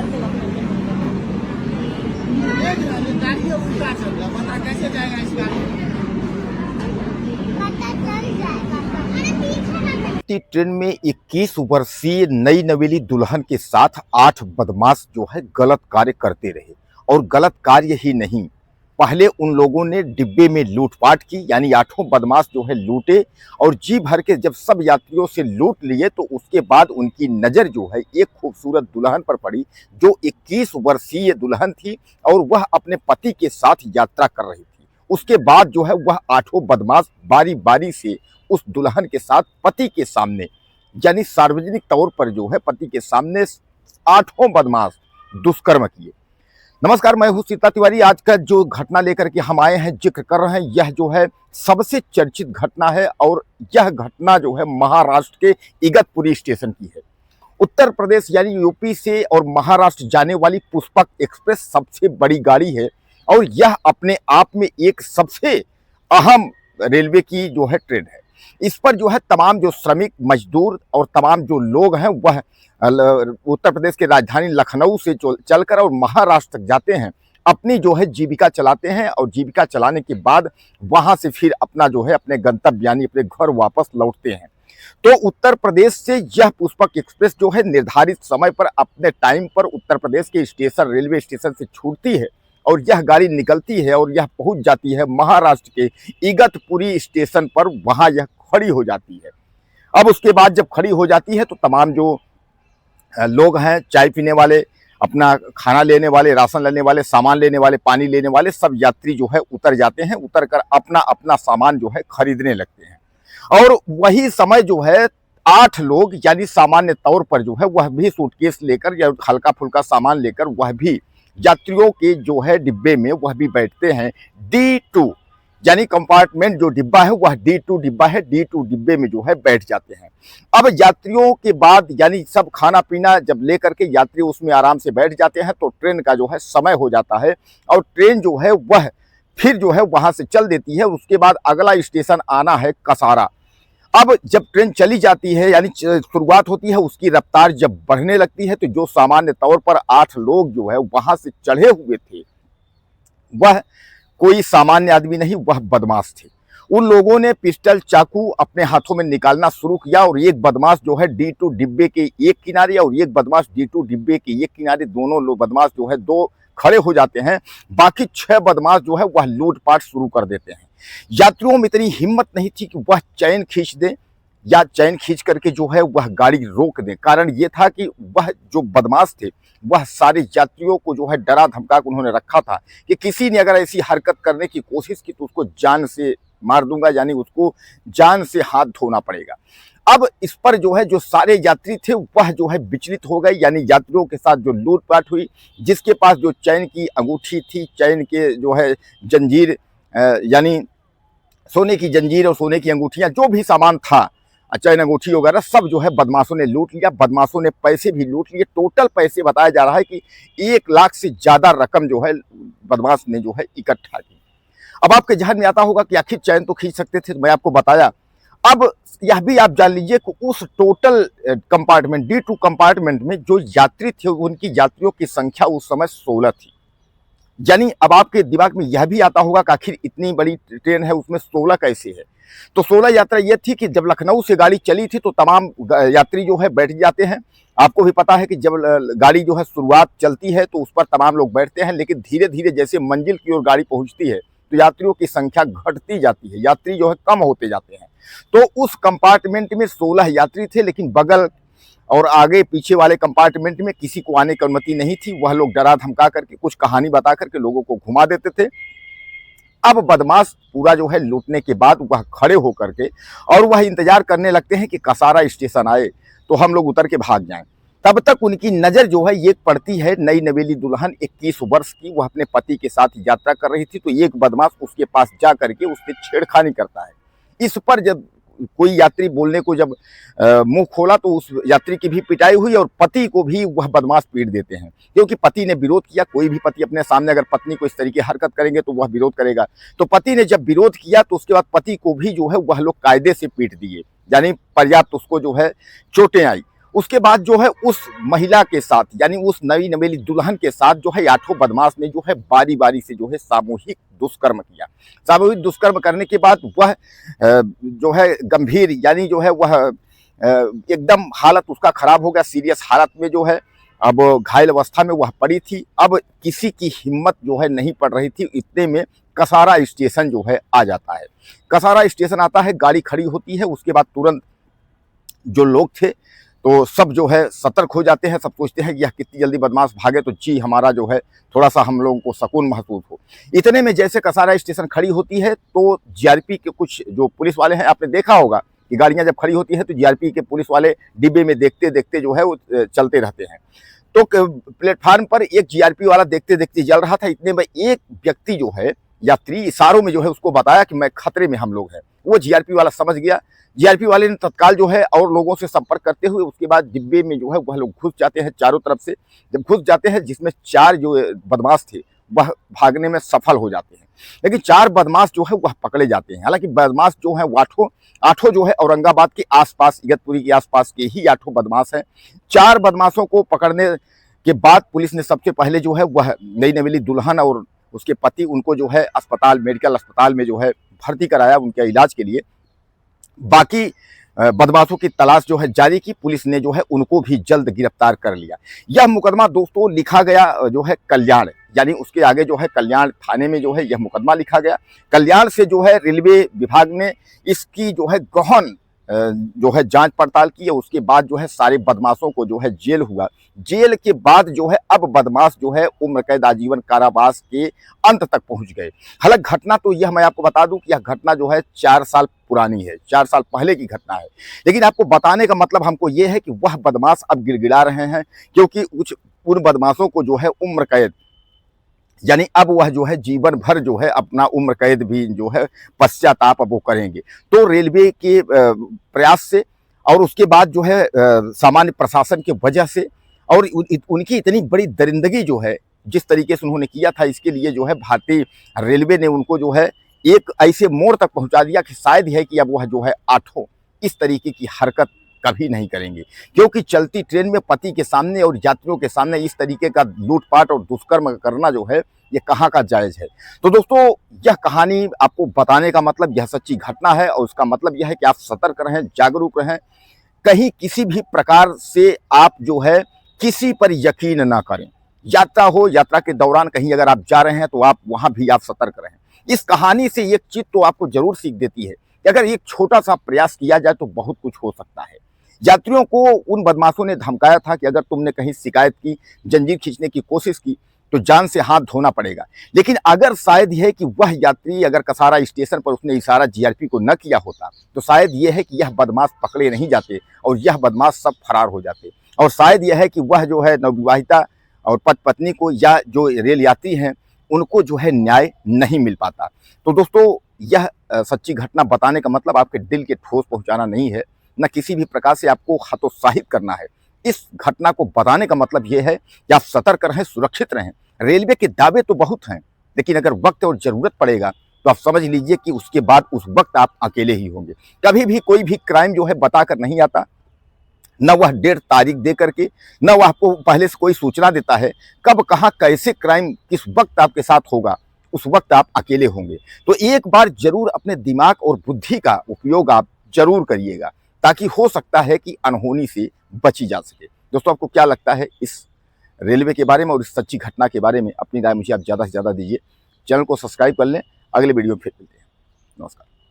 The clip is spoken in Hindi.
देख रहा है गाड़ी उल्टा चल रहा, पता कैसे जाएगा इस गाड़ी में? पता चल जाएगा। अरे पीछे ना ट्रेन में 21 वर्षीय नई नवेली दुल्हन के साथ 8 बदमाश जो है गलत कार्य करते रहे। और गलत कार्य ही नहीं, पहले उन लोगों ने डिब्बे में लूटपाट की, यानी 8 बदमाश जो है लूटे और जी भर के जब सब यात्रियों से लूट लिए तो उसके बाद उनकी नज़र जो है एक खूबसूरत दुल्हन पर पड़ी जो 21 वर्षीय दुल्हन थी और वह अपने पति के साथ यात्रा कर रही थी। उसके बाद जो है वह 8 बदमाश बारी बारी से उस दुल्हन के साथ पति के सामने, यानी सार्वजनिक तौर पर जो है पति के सामने 8 बदमाश दुष्कर्म किए। नमस्कार, मैं हूं सीता तिवारी। आज का जो घटना लेकर के हम आए हैं, जिक्र कर रहे हैं, यह जो है सबसे चर्चित घटना है और यह घटना जो है महाराष्ट्र के इगतपुरी स्टेशन की है। उत्तर प्रदेश यानी यूपी से और महाराष्ट्र जाने वाली पुष्पक एक्सप्रेस सबसे बड़ी गाड़ी है और यह अपने आप में एक सबसे अहम रेलवे की जो है ट्रेन है। इस पर जो है तमाम जो श्रमिक मजदूर और तमाम जो लोग हैं वह उत्तर प्रदेश की राजधानी लखनऊ से चलकर और महाराष्ट्र तक जाते हैं, अपनी जो है जीविका चलाते हैं और जीविका चलाने के बाद वहां से फिर अपना जो है अपने गंतव्य यानी अपने घर वापस लौटते हैं। तो उत्तर प्रदेश से यह पुष्पक एक्सप्रेस जो है निर्धारित समय पर अपने टाइम पर उत्तर प्रदेश के स्टेशन रेलवे स्टेशन से छूटती है और यह गाड़ी निकलती है और यह पहुंच जाती है महाराष्ट्र के इगतपुरी स्टेशन पर। वहां यह खड़ी हो जाती है। अब उसके बाद जब खड़ी हो जाती है तो तमाम जो लोग हैं, चाय पीने वाले, अपना खाना लेने वाले, राशन लेने वाले, सामान लेने वाले, पानी लेने वाले, सब यात्री जो है उतर जाते हैं। उतर कर अपना अपना सामान जो है खरीदने लगते हैं और वही समय जो है 8 लोग यानी सामान्य तौर पर जो है वह भी सूटकेस लेकर या हल्का फुल्का सामान लेकर वह भी यात्रियों के जो है डिब्बे में वह भी बैठते हैं। D2 यानी कंपार्टमेंट जो डिब्बा है वह D2 डिब्बा है, D2 डिब्बे में जो है बैठ जाते हैं। अब यात्रियों के बाद यानी सब खाना पीना जब लेकर के यात्री उसमें आराम से बैठ जाते हैं तो ट्रेन का जो है समय हो जाता है और ट्रेन जो है वह फिर जो है वहां से चल देती है। उसके बाद अगला स्टेशन आना है कसारा। अब जब ट्रेन चली जाती है यानी शुरुआत होती है, उसकी रफ्तार जब बढ़ने लगती है तो जो सामान्य तौर पर 8 लोग जो है वहां से चढ़े हुए थे वह कोई सामान्य आदमी नहीं, वह बदमाश थे। उन लोगों ने पिस्टल चाकू अपने हाथों में निकालना शुरू किया और एक बदमाश जो है D2 डिब्बे के एक किनारे और एक बदमाश D2 डिब्बे के एक किनारे, दोनों लोग बदमाश जो है 2 खड़े हो जाते हैं। बाकी 6 बदमाश जो है वह लूटपाट शुरू कर देते हैं। यात्रियों में इतनी हिम्मत नहीं थी कि वह चैन खींच दें या चैन खींच करके जो है वह गाड़ी रोक दें। कारण ये था कि वह जो बदमाश थे वह सारे यात्रियों को जो है डरा धमका के उन्होंने रखा था कि किसी ने अगर ऐसी हरकत करने की कोशिश की तो उसको जान से मार दूंगा, यानी उसको जान से हाथ धोना पड़ेगा। अब इस पर जो है जो सारे यात्री थे वह जो है विचलित हो गए, यानी यात्रियों के साथ जो लूटपाट हुई, जिसके पास जो चैन की अंगूठी थी, चैन के जो है जंजीर यानी सोने की जंजीर और सोने की अंगूठियां, जो भी सामान था, चैन अंगूठी वगैरह सब जो है बदमाशों ने लूट लिया। बदमाशों ने पैसे भी लूट लिए। टोटल पैसे बताया जा रहा है कि 1 लाख से ज़्यादा रकम जो है बदमाश ने जो है इकट्ठा की। अब आपके ध्यान में आता होगा कि आखिर चैन तो खींच सकते थे, मैं आपको बताया। अब यह भी आप जान लीजिए कि उस टोटल कंपार्टमेंट D2 कंपार्टमेंट में जो यात्री थे उनकी यात्रियों की संख्या उस समय 16 थी। यानी अब आपके दिमाग में यह भी आता होगा कि आखिर इतनी बड़ी ट्रेन है उसमें 16 कैसे है। तो 16 यात्रा यह थी कि जब लखनऊ से गाड़ी चली थी तो तमाम यात्री जो है बैठ जाते हैं। आपको भी पता है कि जब गाड़ी जो है शुरुआत चलती है तो उस पर तमाम लोग बैठते हैं, लेकिन धीरे धीरे जैसे मंजिल की ओर गाड़ी पहुंचती है तो यात्रियों की संख्या घटती जाती है, यात्री जो है कम होते जाते हैं। तो उस कंपार्टमेंट में 16 यात्री थे, लेकिन बगल और आगे पीछे वाले कंपार्टमेंट में किसी को आने की अनुमति नहीं थी। वह लोग डरा धमका करके कुछ कहानी बता करके लोगों को घुमा देते थे। अब बदमाश पूरा जो है लूटने के बाद वह खड़े होकर के और वह इंतजार करने लगते हैं कि कसारा स्टेशन आए तो हम लोग उतर के भाग जाएं। तब तक उनकी नज़र जो है ये पड़ती है नई नवेली दुल्हन 21 वर्ष की, वह अपने पति के साथ यात्रा कर रही थी। तो एक बदमाश उसके पास जा करके उससे छेड़खानी करता है। इस पर जब कोई यात्री बोलने को जब मुंह खोला तो उस यात्री की भी पिटाई हुई और पति को भी वह बदमाश पीट देते हैं, क्योंकि पति ने विरोध किया। कोई भी पति अपने सामने अगर पत्नी को इस तरीके हरकत करेंगे तो वह विरोध करेगा। तो पति ने जब विरोध किया तो उसके बाद पति को भी जो है वह लोग कायदे से पीट दिए, यानी पर्याप्त उसको जो है चोटें आई। उसके बाद जो है उस महिला के साथ यानी उस नई नवेली दुल्हन के साथ जो है आठों बदमाश ने जो है बारी बारी से जो है सामूहिक दुष्कर्म किया। सामूहिक दुष्कर्म करने के बाद वह जो है गंभीर यानी जो है वह एकदम हालत उसका खराब हो गया, सीरियस हालत में जो है अब घायल अवस्था में वह पड़ी थी। अब किसी की हिम्मत जो है नहीं पड़ रही थी, इतने में कसारा स्टेशन जो है आ जाता है। कसारा स्टेशन आता है, गाड़ी खड़ी होती है, उसके बाद तुरंत जो लोग थे तो सब जो है सतर्क हो जाते हैं। सब सोचते हैं कि यह कितनी जल्दी बदमाश भागे तो जी हमारा जो है थोड़ा सा हम लोगों को सुकून महसूस हो। इतने में जैसे कसारा स्टेशन खड़ी होती है तो जीआरपी के कुछ जो पुलिस वाले हैं, आपने देखा होगा कि गाड़ियां जब खड़ी होती है तो जीआरपी के पुलिस वाले डिब्बे में देखते देखते जो है वो चलते रहते हैं। तो प्लेटफार्म पर एक जीआरपी वाला देखते देखते चल रहा था। इतने में एक व्यक्ति जो है यात्री इशारों में जो है उसको बताया कि मैं खतरे में हम लोग हैं। वो जीआरपी वाला समझ गया। जीआरपी वाले ने तत्काल जो है और लोगों से संपर्क करते हुए उसके बाद डिब्बे में जो है वह लोग घुस जाते हैं चारों तरफ से। जब घुस जाते हैं जिसमें 4 जो बदमाश थे वह भागने में सफल हो जाते हैं, लेकिन 4 बदमाश जो है वह पकड़े जाते हैं। हालांकि बदमाश जो है आठों जो है औरंगाबाद के आसपास, इगतपुरी के आसपास के ही 8 बदमाश हैं। 4 बदमाशों को पकड़ने के बाद पुलिस ने सबसे पहले जो है वह नई नवेली दुल्हन और उसके पति उनको जो है अस्पताल, मेडिकल अस्पताल में जो है भर्ती कराया उनके इलाज के लिए। बाकी बदमाशों की तलाश जो है जारी की। पुलिस ने जो है उनको भी जल्द गिरफ्तार कर लिया। यह मुकदमा दोस्तों लिखा गया जो है कल्याण, यानी उसके आगे जो है कल्याण थाने में जो है यह मुकदमा लिखा गया। कल्याण से जो है रेलवे विभाग ने इसकी जो है गहन जो है जांच पड़ताल की है। उसके बाद जो है सारे बदमाशों को जो है जेल हुआ। जेल के बाद जो है अब बदमाश जो है उम्र कैद आजीवन कारावास के अंत तक पहुंच गए। हालांकि घटना तो यह मैं आपको बता दूं कि यह घटना जो है 4 साल पुरानी है, 4 साल पहले की घटना है। लेकिन आपको बताने का मतलब हमको यह है कि वह बदमाश अब गिड़गिड़ा रहे हैं, क्योंकि उन बदमाशों को जो है उम्र कैद यानी अब वह जो है जीवन भर जो है अपना उम्र कैद भी जो है पश्चाताप अब वो करेंगे। तो रेलवे के प्रयास से और उसके बाद जो है सामान्य प्रशासन की वजह से और उनकी इतनी बड़ी दरिंदगी जो है जिस तरीके से उन्होंने किया था, इसके लिए जो है भारतीय रेलवे ने उनको जो है एक ऐसे मोड़ तक पहुंचा दिया कि शायद है कि अब वह जो है 8 इस तरीके की हरकत कभी नहीं करेंगे। क्योंकि चलती ट्रेन में पति के सामने और यात्रियों के सामने इस तरीके का लूटपाट और दुष्कर्म करना जो है ये कहाँ का जायज है। तो दोस्तों यह कहानी आपको बताने का मतलब यह सच्ची घटना है और उसका मतलब यह है कि आप सतर्क रहें, जागरूक रहें। कहीं किसी भी प्रकार से आप जो है किसी पर यकीन ना करें। यात्रा हो, यात्रा के दौरान कहीं अगर आप जा रहे हैं तो आप वहां भी आप सतर्क रहें। इस कहानी से एक चीज तो आपको जरूर सीख देती है कि अगर एक छोटा सा प्रयास किया जाए तो बहुत कुछ हो सकता है। यात्रियों को उन बदमाशों ने धमकाया था कि अगर तुमने कहीं शिकायत की, जंजीर खींचने की कोशिश की तो जान से हाथ धोना पड़ेगा। लेकिन अगर शायद यह है कि वह यात्री अगर कसारा स्टेशन पर उसने इशारा जीआरपी को न किया होता तो शायद यह है कि यह बदमाश पकड़े नहीं जाते और यह बदमाश सब फरार हो जाते। और शायद यह है कि वह जो है नवविवाहिता और पति पत्नी को या जो रेल यात्री हैं उनको जो है न्याय नहीं मिल पाता। तो दोस्तों यह सच्ची घटना बताने का मतलब आपके दिल के ठोस पहुंचाना नहीं है, न किसी भी प्रकार से आपको हतोत्साहित करना है। इस घटना को बताने का मतलब यह है कि आप सतर्क रहें, सुरक्षित रहें। रेलवे के दावे तो बहुत हैं, लेकिन अगर वक्त और जरूरत पड़ेगा तो आप समझ लीजिए कि उसके बाद उस वक्त आप अकेले ही होंगे। कभी भी कोई भी क्राइम जो है बताकर नहीं आता, न वह डेट तारीख दे करके, न वह आपको पहले से कोई सूचना देता है कब कहाँ कैसे क्राइम किस वक्त आपके साथ होगा, उस वक्त आप अकेले होंगे। तो एक बार जरूर अपने दिमाग और बुद्धि का उपयोग आप जरूर करिएगा, ताकि हो सकता है कि अनहोनी से बची जा सके। दोस्तों आपको क्या लगता है इस रेलवे के बारे में और इस सच्ची घटना के बारे में? अपनी राय मुझे आप ज़्यादा से ज़्यादा दीजिए। चैनल को सब्सक्राइब कर लें। अगले वीडियो में फिर मिलते हैं। नमस्कार।